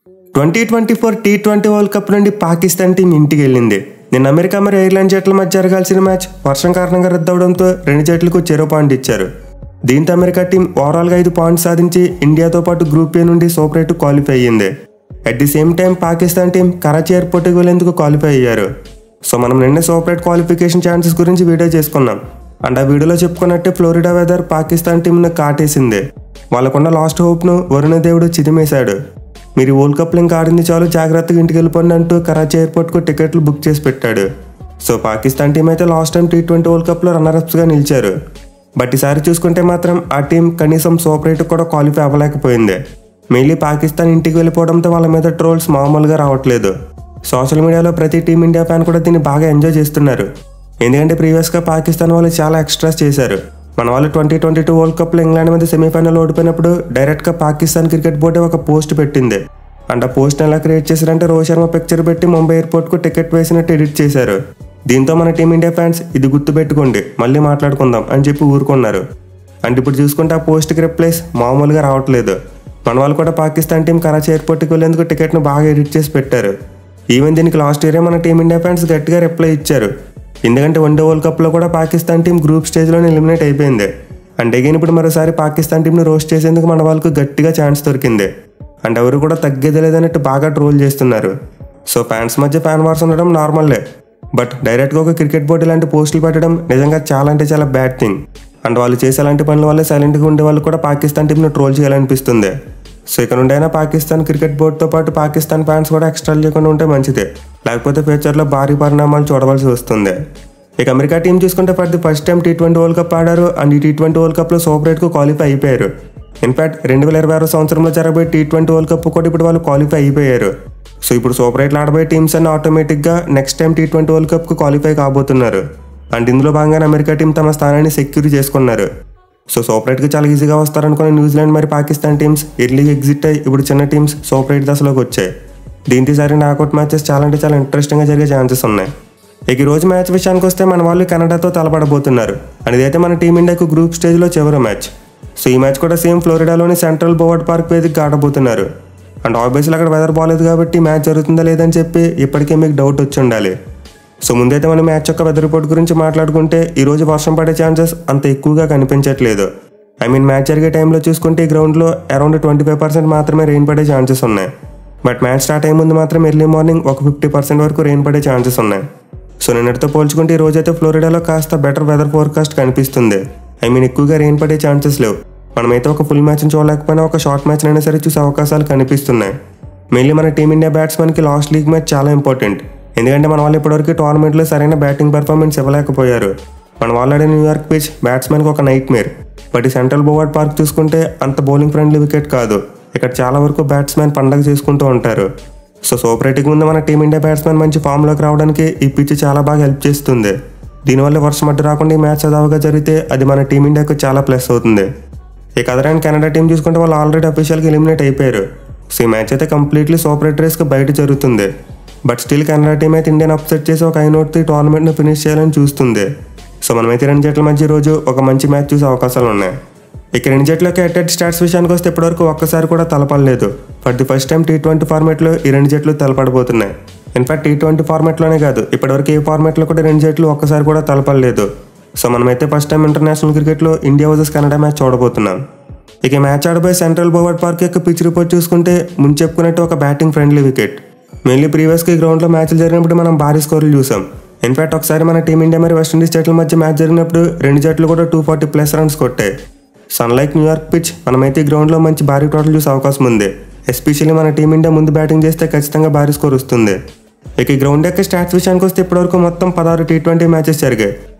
2024 T20 world cup నుండి Pakistan team ఇంటికి వెళ్ళింది. నిన్న అమెరికా మరియు ఐర్లాండ్ జట్ల మధ్య జరగాల్సిన మ్యాచ్ వర్షం కారణంగా రద్దవడంతో రెండు జట్లకు చెరో పాయింట్ ఇచ్చారు. దీంతో అమెరికా టీం ఓవరాల్గా 5 పాయింట్స్ సాధించి ఇండియాతో పాటు గ్రూప్ ఏ నుండి సూపర్ 8 క్వాలిఫై అయ్యింది. At the same time Pakistan team Karachi ఎయిర్పోర్ట్కి వెళ్లేందుకు క్వాలిఫై అయ్యారు. సో మనం నిన్న సూపర్ 8 క్వాలిఫికేషన్ ఛాన్సెస్ గురించి వీడియో చేసుకున్నాం. అండ్ ఆ వీడియోలో చెప్పుకున్నట్టే ఫ్లోరిడా వెదర్ పాకిస్తాన్ టీంను కాటేసింది. వాళ్ళకున్న లాస్ట్ హోప్ను వరుణ దేవుడు చిదిమేశాడు. మీరు వరల్డ్ కప్ లింక్ ఆడింది చాలు, జాగ్రత్తగా ఇంటికి వెళ్ళిపోండి అంటూ కరాచీ ఎయిర్పోర్ట్కు టికెట్లు బుక్ చేసి పెట్టాడు. సో పాకిస్తాన్ టీం అయితే లాస్ట్ టైం T20 వరల్డ్ కప్లో రన్నర్అప్స్గా నిలిచారు. బట్ ఈసారి చూసుకుంటే మాత్రం ఆ టీం కనీసం సూపర్ 8 కూడా క్వాలిఫై అవ్వలేకపోయింది. మెయిన్లీ పాకిస్తాన్ ఇంటికి వెళ్ళిపోవడంతో వాళ్ళ మీద ట్రోల్స్ మామూలుగా రావట్లేదు. సోషల్ మీడియాలో ప్రతి టీమిండియా ఫ్యాన్ కూడా దీన్ని బాగా ఎంజాయ్ చేస్తున్నారు. ఎందుకంటే ప్రీవియస్గా పాకిస్తాన్ వాళ్ళు చాలా ఎక్స్ట్రాస్ చేశారు. మన వాళ్ళు 2022 వరల్డ్ కప్లో ఇంగ్లాండ్ మీద సెమీఫైనల్ ఓడిపోయినప్పుడు డైరెక్ట్గా పాకిస్తాన్ క్రికెట్ బోర్డే ఒక పోస్ట్ పెట్టింది. అండ్ ఆ పోస్ట్ని ఎలా క్రియేట్ చేశారంటే రోహిత్ శర్మ పిక్చర్ పెట్టి ముంబై ఎయిర్పోర్ట్కు టికెట్ వేసినట్టు ఎడిట్ చేశారు. దీంతో మన టీమిండియా ఫ్యాన్స్ ఇది గుర్తుపెట్టుకోండి, మళ్ళీ మాట్లాడుకుందాం అని చెప్పి ఊరుకున్నారు. అండ్ ఇప్పుడు చూసుకుంటే ఆ పోస్ట్కి రిప్లైస్ మామూలుగా రావట్లేదు. మన వాళ్ళు కూడా పాకిస్తాన్ టీం కరాచీ ఎయిర్పోర్ట్కి వెళ్ళేందుకు టికెట్ను బాగా ఎడిట్ చేసి పెట్టారు. ఈవెన్ దీనికి లాస్ట్ ఇయరే మన టీమిండియా ఫ్యాన్స్ గట్టిగా రిప్లై ఇచ్చారు. ఎందుకంటే వన్డే వరల్డ్ కప్లో కూడా పాకిస్తాన్ టీం గ్రూప్ స్టేజ్లోనే ఎలిమినేట్ అయిపోయింది. అండ్ అగైన్ ఇప్పుడు మరోసారి పాకిస్తాన్ టీంని రోస్ట్ చేసేందుకు మన వాళ్ళకు గట్టిగా ఛాన్స్ దొరికింది. అండ్ ఎవరు కూడా తగ్గేది లేదన్నట్టు బాగా ట్రోల్ చేస్తున్నారు. సో ఫ్యాన్స్ మధ్య ఫ్యాన్ వార్స్ ఉండడం నార్మల్లే. బట్ డైరెక్ట్గా ఒక క్రికెట్ బోర్డు ఇలాంటి పోస్టులు పెట్టడం నిజంగా చాలా అంటే చాలా బ్యాడ్ థింగ్. అండ్ వాళ్ళు చేసే అలాంటి పనుల వల్ల సైలెంట్గా ఉండే వాళ్ళు కూడా పాకిస్తాన్ టీంని ట్రోల్ చేయాలనిపిస్తుంది. సో ఇక్కడ నుండైనా పాకిస్తాన్ క్రికెట్ బోర్డుతో పాటు పాకిస్తాన్ ఫ్యాన్స్ కూడా ఎక్స్ట్రా లేకుండా ఉంటే మంచిదే, లేకపోతే ఫ్యూచర్లో భారీ పరిణామాలు చూడవలసి వస్తుంది. ఇక అమెరికా టీం చూసుకుంటే for the first time T20 world cup ఆడారు. అండ్ ఈ T20 వరల్డ్ కప్లో సూపర్ 8కు క్వాలిఫై అయిపోయారు. ఇన్ఫాక్ట్ 2026 సంవత్సరంలో జరగబోయే T20 వరల్డ్ కప్ కూడా ఇప్పుడు వాళ్ళు క్వాలిఫై అయిపోయారు. సో ఇప్పుడు సూపర్ 8లో ఆడబోయే టీమ్స్ అన్ని ఆటోమేటిక్గా నెక్స్ట్ టైం T20 వరల్డ్ కప్కు క్వాలిఫై కాబోతున్నారు. అండ్ ఇందులో భాగంగానే అమెరికా టీం తమ స్థానాన్ని సెక్యూర్ చేసుకున్నారు. సో సూపర్ 8కి చాలా ఈజీగా వస్తారనుకుని న్యూజిలాండ్ మరి పాకిస్తాన్ టీమ్స్ ఎర్లీగా ఎగ్జిట్ అయ్యి ఇప్పుడు చిన్న టీమ్స్ సూపర్ 8 దశలోకి వచ్చాయి. దీంతో ఈసారి నాకౌట్ మ్యాచెస్ చాలా అంటే చాలా ఇంట్రెస్టింగ్గా జరిగే ఛాన్సెస్ ఉన్నాయి. ఇక ఈ రోజు మ్యాచ్ విషయానికి వస్తే మన వాళ్ళు కెనడాతో తలపడబోతున్నారు. అండ్ ఇదైతే మన టీమిండియాకు గ్రూప్ స్టేజ్లో చివరి మ్యాచ్. సో ఈ మ్యాచ్ కూడా సేమ్ ఫ్లోరిడాలోని సెంట్రల్ బోవర్డ్ పార్క్ వేదికగా ఆడబోతున్నారు. అండ్ ఆబ్వియస్లీ అక్కడ వెదర్ బాగాలేదు కాబట్టి మ్యాచ్ జరుగుతుందా లేదని చెప్పి ఇప్పటికే మీకు డౌట్ వచ్చి ఉండాలి. సో ముందైతే మనం మ్యాచ్ యొక్క వెదర్ రిపోర్ట్ గురించి మాట్లాడుకుంటే ఈరోజు వర్షం పడే ఛాన్సెస్ అంత ఎక్కువగా కనిపించట్లేదు. మ్యాచ్ జరిగే టైంలో చూసుకుంటే ఈ గ్రౌండ్లో అరౌండ్ 25% మాత్రమే రెయిన్ పడే ఛాన్సెస్ ఉన్నాయి. బట్ మ్యాచ్ స్టార్ట్ అయ్యే ముందు మాత్రం ఎర్లీ మార్నింగ్ ఒక 50% వరకు రెయిన్ పడే ఛాన్సెస్ ఉన్నాయి. సో నిన్నటితో పోల్చుకుంటే ఈ రోజైతే ఫ్లోరిడాలో కాస్త బెటర్ వెదర్ ఫోర్కాస్ట్ కనిపిస్తుంది. ఎక్కువగా రెయిన్ పడే ఛాన్సెస్ లేవు. మనమైతే ఒక ఫుల్ మ్యాచ్ని చూడలేకపోయినా ఒక షార్ట్ మ్యాచ్ అయినా సరే చూసే అవకాశాలు కనిపిస్తున్నాయి. మెయిన్లీ మన టీమిండియా బ్యాట్స్మెన్కి లాస్ట్ లీగ్ మ్యాచ్ చాలా ఇంపార్టెంట్. ఎందుకంటే మన వాళ్ళు ఇప్పటివరకు టోర్నమెంట్లో సరైన బ్యాటింగ్ పర్ఫార్మెన్స్ ఇవ్వలేకపోయారు. మన వాళ్ళు ఆడే న్యూయార్క్ పిచ్ బ్యాట్స్మెన్కి ఒక నైట్ మేర్. బట్ ఈ సెంట్రల్ బోవర్డ్ పార్క్ చూసుకుంటే అంత బౌలింగ్ ఫ్రెండ్లీ వికెట్ కాదు. ఇక్కడ చాలా వరకు బ్యాట్స్మెన్ పండగ చేసుకుంటూ ఉంటారు. సో సూపర్ 8కి ముందు మన టీమిండియా బ్యాట్స్మెన్ మంచి ఫామ్లోకి రావడానికి ఈ పిచ్ చాలా బాగా హెల్ప్ చేస్తుంది. దీనివల్ల వర్షం అడ్డు రాకుండా ఈ మ్యాచ్ సదావుగా జరిగితే అది మన టీమిండియాకు చాలా ప్లస్ అవుతుంది. ఇక అదర్ అండ్ కెనడా టీం చూసుకుంటే వాళ్ళు ఆల్రెడీ అఫీషియల్గా ఎలిమినేట్ అయిపోయారు. సో ఈ మ్యాచ్ అయితే కంప్లీట్లీ సూపర్ 8 రేస్కి బయట జరుగుతుంది. బట్ స్టిల్ కెనడా టీం అయితే ఇండియన్ అప్సెట్ చేసి ఒక 5-0 టోర్నమెంట్ను ఫినిష్ చేయాలని చూస్తుంది. సో మనమైతే రెండు జట్ల మధ్య రోజు ఒక మంచి మ్యాచ్ చూసే అవకాశాలు ఉన్నాయి. ఇక రెండు జట్లకి అటెడ్ స్టాట్స్ విషయానికి వస్తే ఇప్పటివరకు ఒక్కసారి కూడా తలపడలేదు. For the first time T20 ఫార్మాట్లో ఈ రెండు జట్లు తలపడబోతున్నాయి. ఇన్ఫాక్ట్ T20 ఫార్మాట్లోనే కాదు, ఇప్పటివరకు ఏ ఫార్మాట్లో కూడా రెండు జట్లు ఒక్కసారి కూడా తలపడలేదు. సో మనమైతే ఫస్ట్ టైం ఇంటర్నేషనల్ క్రికెట్లో ఇండియా వర్సెస్ కెనడా మ్యాచ్ చూడబోతున్నాం. ఇక మ్యాచ్ ఆడబోయే సెంట్రల్ బోవర్డ్ పార్క్ యొక్క పిచ్ రిపోర్ట్ చూసుకుంటే ముందు చెప్పుకున్నట్టు ఒక బ్యాటింగ్ ఫ్రెండ్లీ వికెట్. మెయిన్లీ ప్రీవియస్గా ఈ గ్రౌండ్లో మ్యాచ్లు జరిగినప్పుడు మనం భారీ స్కోర్లు చూసాం. ఇన్ఫాక్ట్ ఒకసారి మన టీమిండియా మరియు వెస్టిండీస్ జట్ల మధ్య మ్యాచ్ జరిగినప్పుడు రెండు జట్లు కూడా 240+ రన్స్ కొట్టాయి. సన్లైక్ న్యూయార్క్ పిచ్ మనమైతే ఈ గ్రౌండ్లో మంచి భారీ టోటల్ చూసే అవకాశం ఉంది. ఎస్పెషల్లీ మన టీమిండియా ముందు బ్యాటింగ్ చేస్తే ఖచ్చితంగా భారీ స్కోర్ వస్తుంది. ఇక ఈ గ్రౌండ్ యొక్క స్టాట్స్ విషయానికి వస్తే ఇప్పటివరకు మొత్తం 16 T20 మ్యాచెస్ జరిగాయి.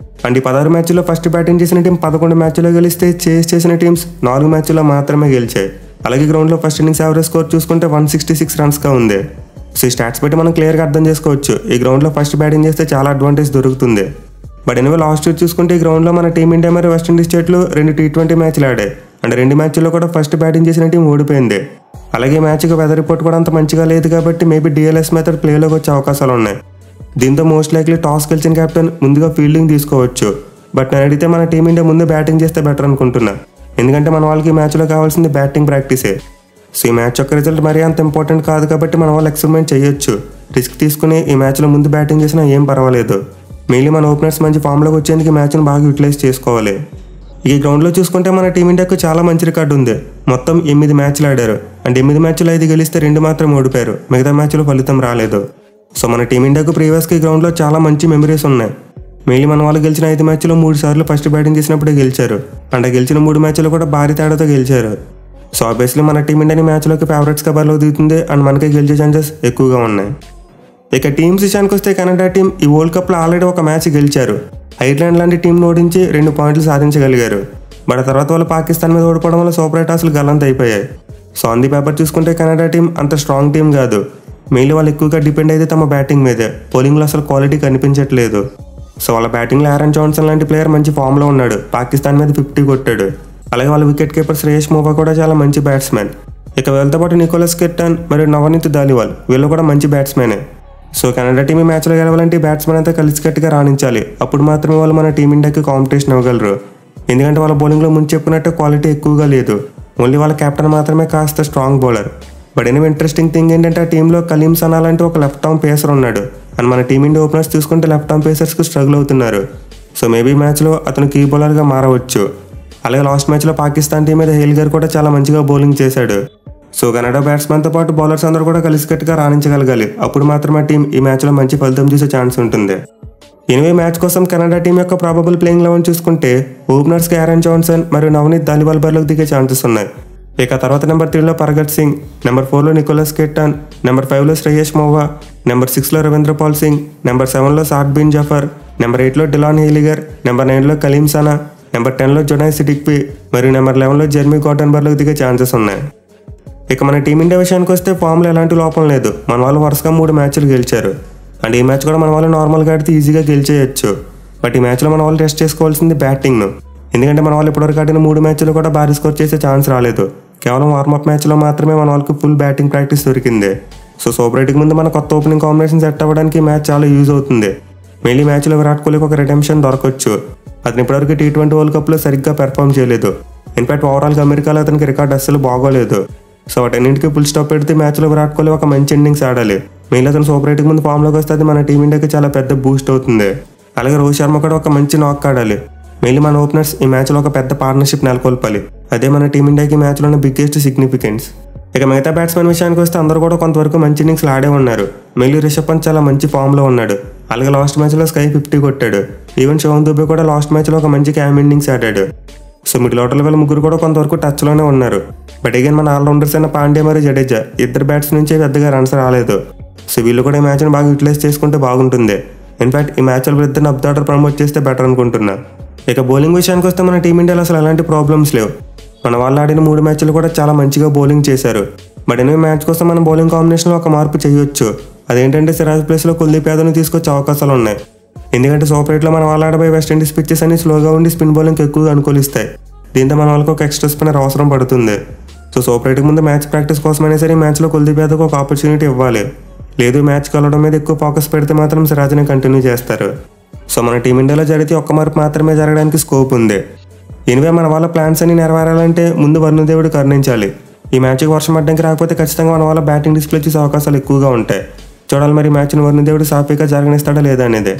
అండ్ ఈ 16 మ్యాచ్ల్లో ఫస్ట్ బ్యాటింగ్ చేసిన టీం 11 మ్యాచ్లో గెలిస్తే చేస్ చేసిన టీమ్స్ 4 మ్యాచ్ల్లో మాత్రమే గెలిచాయి. అలాగే గ్రౌండ్లో ఫస్ట్ ఇన్నింగ్స్ యావరేజ్ స్కోర్ చూసుకుంటే 166 రన్స్గా ఉంది. సో ఈ స్టాట్స్ బట్టి మనం క్లియర్గా అర్థం చేసుకోవచ్చు ఈ గ్రౌండ్లో ఫస్ట్ బ్యాటింగ్ చేస్తే చాలా అడ్వాంటేజ్ దొరుకుతుంది. బట్ ఎనివే లాస్ట్ ఇయర్ చూసుకుంటే ఈ గ్రౌండ్లో మన టీమిండియా మరియు వెస్టిండీస్ జట్లు 2 T20 మ్యాచ్లు ఆడాయి. అండ్ 2 మ్యాచ్ల్లో కూడా ఫస్ట్ బ్యాటింగ్ చేసిన టీం ఓడిపోయింది. అలాగే మ్యాచ్కి వెదర్ రిపోర్ట్ కూడా అంత మంచిగా లేదు కాబట్టి మేబీ DLS మెథడ్ ప్లేలోకి వచ్చే అవకాశాలు ఉన్నాయి. దీంతో మోస్ట్ లైక్లీ టాస్ గెలిచిన కెప్టెన్ ముందుగా ఫీల్డింగ్ తీసుకోవచ్చు. బట్ నేను అడిగితే మన టీమిండియా ముందు బ్యాటింగ్ చేస్తే బెటర్ అనుకుంటున్నా. ఎందుకంటే మన వాళ్ళకి మ్యాచ్లో కావాల్సింది బ్యాటింగ్ ప్రాక్టీసే. సో ఈ మ్యాచ్ యొక్క రిజల్ట్ మరీ అంత ఇంపార్టెంట్ కాదు కాబట్టి మన వాళ్ళు ఎక్స్పెరిమెంట్ చేయొచ్చు. రిస్క్ తీసుకుని ఈ మ్యాచ్లో ముందు బ్యాటింగ్ చేసినా ఏం పర్వాలేదు. మెయిన్లీ మన ఓపెనర్స్ మంచి ఫామ్లోకి వచ్చేందుకు ఈ మ్యాచ్ను బాగా యూటిలైజ్ చేసుకోవాలి. ఈ గ్రౌండ్లో చూసుకుంటే మన టీమిండియాకు చాలా మంచి రికార్డు ఉంది. మొత్తం 8 మ్యాచ్లు ఆడారు. అండ్ 8 మ్యాచ్లు 5 గెలిస్తే 2 మాత్రం ఓడిపోయారు. మిగతా మ్యాచ్లో ఫలితం రాలేదు. సో మన టీమిండియాకు ప్రీవియస్గా ఈ గ్రౌండ్లో చాలా మంచి మెమరీస్ ఉన్నాయి. మెయిన్లీ మన వాళ్ళు గెలిచిన 5 మ్యాచ్లో 3 సార్లు ఫస్ట్ బ్యాటింగ్ చేసినప్పుడే గెలిచారు. అండ్ గెలిచిన 3 మ్యాచ్లు కూడా భారీ తేడాతో గెలిచారు. సో ఆబ్వియస్లీ మన టీమిండియాని మ్యాచ్లోకి ఫేవరెట్స్గా బరిలో దిగుతుంది. అండ్ మనకి గెలిచే ఛాన్సెస్ ఎక్కువగా ఉన్నాయి. ఇక టీమ్స్ విషయానికి వస్తే కెనడా టీం ఈ వరల్డ్ కప్లో ఆల్రెడీ ఒక మ్యాచ్ గెలిచారు. ఐర్లాండ్ లాంటి టీంను ఓడించి 2 పాయింట్లు సాధించగలిగారు. బట్ తర్వాత వాళ్ళు పాకిస్తాన్ మీద ఓడిపోవడం వల్ల సూపర్ ఎయిట్ అసలు గల్లంత అయిపోయాయి. సో ఆన్ ది పేపర్ చూసుకుంటే కెనడా టీం అంత స్ట్రాంగ్ టీం కాదు. మెయిన్లీ వాళ్ళు ఎక్కువగా డిపెండ్ అయితే తమ బ్యాటింగ్ మీదే. బౌలింగ్లో అసలు క్వాలిటీ కనిపించట్లేదు. సో వాళ్ళ బ్యాటింగ్లో ఆరన్ జాన్సన్ లాంటి ప్లేయర్ మంచి ఫామ్లో ఉన్నాడు. పాకిస్తాన్ మీద 50 కొట్టాడు. అలాగే వాళ్ళ వికెట్ కీపర్ శ్రేయస్ మోవా కూడా చాలా మంచి బ్యాట్స్మెన్. ఇక వీళ్ళతో పాటు నికోలస్ కెర్టన్ మరియు నవనీత్ దాలివాల్ వీళ్ళు కూడా మంచి బ్యాట్స్మెనే. సో కెనడా టీం ఈ మ్యాచ్లో గెలవాలంటే బ్యాట్స్మెన్ అంతా కలిసికట్టుగా రాణించాలి. అప్పుడు మాత్రమే వాళ్ళు మన టీమిండియాకి కాంపిటీషన్ ఇవ్వగలరు. ఎందుకంటే వాళ్ళ బౌలింగ్లో ముందు చెప్పినట్టు క్వాలిటీ ఎక్కువగా లేదు. ఓన్లీ వాళ్ళ కెప్టెన్ మాత్రమే కాస్త strong bowler. But any interesting thing ఏంటంటే ఆ టీంలో కలీం సనా లాంటి ఒక లెఫ్ట్ ఆర్మ్ పేసర్ ఉన్నాడు. అండ్ మన టీమిండియా ఓపెనర్స్ చూసుకుంటే లెఫ్ట్ ఆర్మ్ పేసర్స్కి స్ట్రగుల్ అవుతున్నారు. సో మేబీ మ్యాచ్లో అతను కీ బౌలర్గా మారవచ్చు. అలాగే లాస్ట్ మ్యాచ్లో పాకిస్తాన్ టీం మీద హేల్ గారు కూడా చాలా మంచిగా బౌలింగ్ చేశాడు. సో కెనడా బ్యాట్స్మెన్తో పాటు బౌలర్స్ అందరూ కూడా కలిసికట్టుగా రాణించగలగాలి. అప్పుడు మాత్రమే టీం ఈ మ్యాచ్లో మంచి ఫలితం చూసే ఛాన్స్ ఉంటుంది. ఎనివే మ్యాచ్ కోసం కెనడా టీం యొక్క ప్రాబబుల్ ప్లేయింగ్ 11 చూసుకుంటే ఓపెనర్స్కి ఆరన్ జాన్సన్ మరియు నవనీత్ దాలివాల్ బరిలోకి దిగే ఛాన్సెస్ ఉన్నాయి. ఇక తర్వాత నెంబర్ 3లో పర్గట్ సింగ్, నెంబర్ 4లో నికోలస్ కెర్టన్, నెంబర్ 5లో శ్రేయస్ మోవా, నెంబర్ 6లో రవీంద్ర పాల్ సింగ్, నెంబర్ 7లో సాద్ బిన్ జఫర్, నెంబర్ 8లో డిలాన్ హీలిగర్, నెంబర్ 9లో కలీం సనా, నెంబర్ 10లో జొనై సిడిక్వి మరియు నెంబర్ 11లో జెర్మీ కాటన్ బరిలోకి దిగే ఛాన్సెస్ ఉన్నాయి. ఇక మన టీమిండియా విషయానికి వస్తే ఫామ్లో ఎలాంటి లోపం లేదు. మన వాళ్ళు వరుసగా 3 మ్యాచ్లు గెలిచారు. అండ్ ఈ మ్యాచ్ కూడా మన వాళ్ళు నార్మల్గా ఆడితే ఈజీగా గెలిచేయచ్చు. బట్ ఈ మ్యాచ్లో మన వాళ్ళు టెస్ట్ చేసుకోవాల్సింది బ్యాటింగ్ను. ఎందుకంటే మన వాళ్ళు ఇప్పటివరకు ఆడిన 3 మ్యాచ్లు కూడా భారీ స్కోర్ చేసే ఛాన్స్ రాలేదు. కేవలం వార్మప్ మ్యాచ్లో మాత్రమే మన వాళ్ళకి ఫుల్ బ్యాటింగ్ ప్రాక్టీస్ దొరికింది. సో సూపర్ ఎయిట్కి ముందు మన కొత్త ఓపెనింగ్ కాంబినేషన్ సెట్ అవ్వడానికి ఈ మ్యాచ్ చాలా యూజ్ అవుతుంది. మెయిన్లీ మ్యాచ్లో విరాట్ కోహ్లీకి ఒక రిడెంప్షన్ దొరకవచ్చు. అతను ఇప్పటివరకు T20 వరల్డ్ కప్లో సరిగ్గా పెర్ఫామ్ చేయలేదు. ఇన్ఫాక్ట్ ఓవరాల్గా అమెరికాలో అతనికి రికార్డ్ అస్సలు బాగోలేదు. సో వాటన్నింటికి ఫుల్ స్టాప్ పెడితే మ్యాచ్లో విరాట్ కోహ్లీ ఒక మంచి ఇన్నింగ్స్ ఆడాలి. మెయిన్లీ అతను సూపర్ ఎయిట్కి ముందు ఫామ్లోకి వస్తే అది మన టీమిండియాకి చాలా పెద్ద బూస్ట్ అవుతుంది. అలాగే రోహిత్ శర్మ కూడా ఒక మంచి నాక్ ఆడాలి. మెయిన్లీ మన ఓపెనర్స్ ఈ మ్యాచ్లో ఒక పెద్ద పార్ట్నర్షిప్ నెలకొల్పాలి. అదే మన టీమిండియాకి మ్యాచ్లోనే బిగ్గెస్ట్ సిగ్నిఫికెన్స్. ఇక మిగతా బ్యాట్స్మెన్ విషయానికి వస్తే అందరూ కూడా కొంతవరకు మంచి ఇన్నింగ్స్లు ఆడే ఉన్నారు. మెయిన్లీ రిషబ్ పంత్ చాలా మంచి ఫామ్లో ఉన్నాడు. అలాగే లాస్ట్ మ్యాచ్లో స్కై 50 కొట్టాడు. ఈవెన్ శివం దుబే కూడా లాస్ట్ మ్యాచ్లో ఒక మంచి క్యామ్ ఇన్నింగ్స్ ఆడాడు. సో మిడిల్ ఆర్డర్లో వీళ్ళ ముగ్గురు కూడా కొంతవరకు టచ్లోనే ఉన్నారు. బట్ అగైన్ మన ఆల్రౌండర్స్ అయిన పాండ్యా మరియు జడేజా ఇద్దరు బ్యాట్స్ నుంచే పెద్దగా రన్స్ రాలేదు. సో వీళ్ళు కూడా ఈ మ్యాచ్ని బాగా యూటిలైజ్ చేసుకుంటే బాగుంటుంది. ఇన్ఫాక్ట్ ఈ మ్యాచ్లో ఇద్దరిని అప్ ద ఆర్డర్ ప్రమోట్ చేస్తే బెటర్ అనుకుంటున్నా. ఇక బౌలింగ్ విషయానికి వస్తే మన టీమిండియాలో అసలు ఎలాంటి ప్రాబ్లమ్స్ లేవు. మన వాళ్ళు ఆడిన 3 మ్యాచ్లు కూడా చాలా మంచిగా బౌలింగ్ చేశారు. బట్ ఎనివే మ్యాచ్ కోసం మనం బౌలింగ్ కాంబినేషన్లో ఒక మార్పు చేయొచ్చు. అదేంటంటే సిరాజ్ ప్లేస్లో కుల్దీప్ యాదవ్ని తీసుకొచ్చే అవకాశాలు ఉన్నాయి. ఎందుకంటే సూపర్ ఎయిట్లో మన వాళ్ళు ఆడబోయే వెస్టిండీస్ పిచ్చెస్ అన్ని స్లోగా ఉండి స్పిన్ బౌలింగ్ ఎక్కువగా అనుకూలిస్తాయి. దీంతో మన వాళ్ళకి ఒక ఎక్స్ట్రా స్పిన్నర్ అవసరం పడుతుంది. సో సూపర్ ఎయిట్కి ముందు మ్యాచ్ ప్రాక్టీస్ కోసమైనా సరే మ్యాచ్లో కుల్దీప్ యాదవ్కి ఒక ఆపర్చునిటీ ఇవ్వాలి. లేదు మ్యాచ్ కలవడం మీద ఎక్కువ ఫోకస్ పెడితే మాత్రం సిరాజ్ని కంటిన్యూ చేస్తారు. సో మన టీమిండియాలో జరిగితే ఒక్క మార్పు మాత్రమే జరగడానికి స్కోప్ ఉంది. ఎనివే మన వాళ్ళ ప్లాన్స్ అన్ని నెరవేరాలంటే ముందు వరుణదేవుడు కరుణించాలి. ఈ మ్యాచ్కి వర్షం అడ్డంకి రాకపోతే ఖచ్చితంగా మన వాళ్ళ బ్యాటింగ్ డిస్ప్లే చేసే అవకాశాలు ఎక్కువగా ఉంటాయి. చూడాలి మరి మ్యాచ్ని వరుణదేవుడు సాఫీగా జరగనిస్తాడా లేదా అనేది.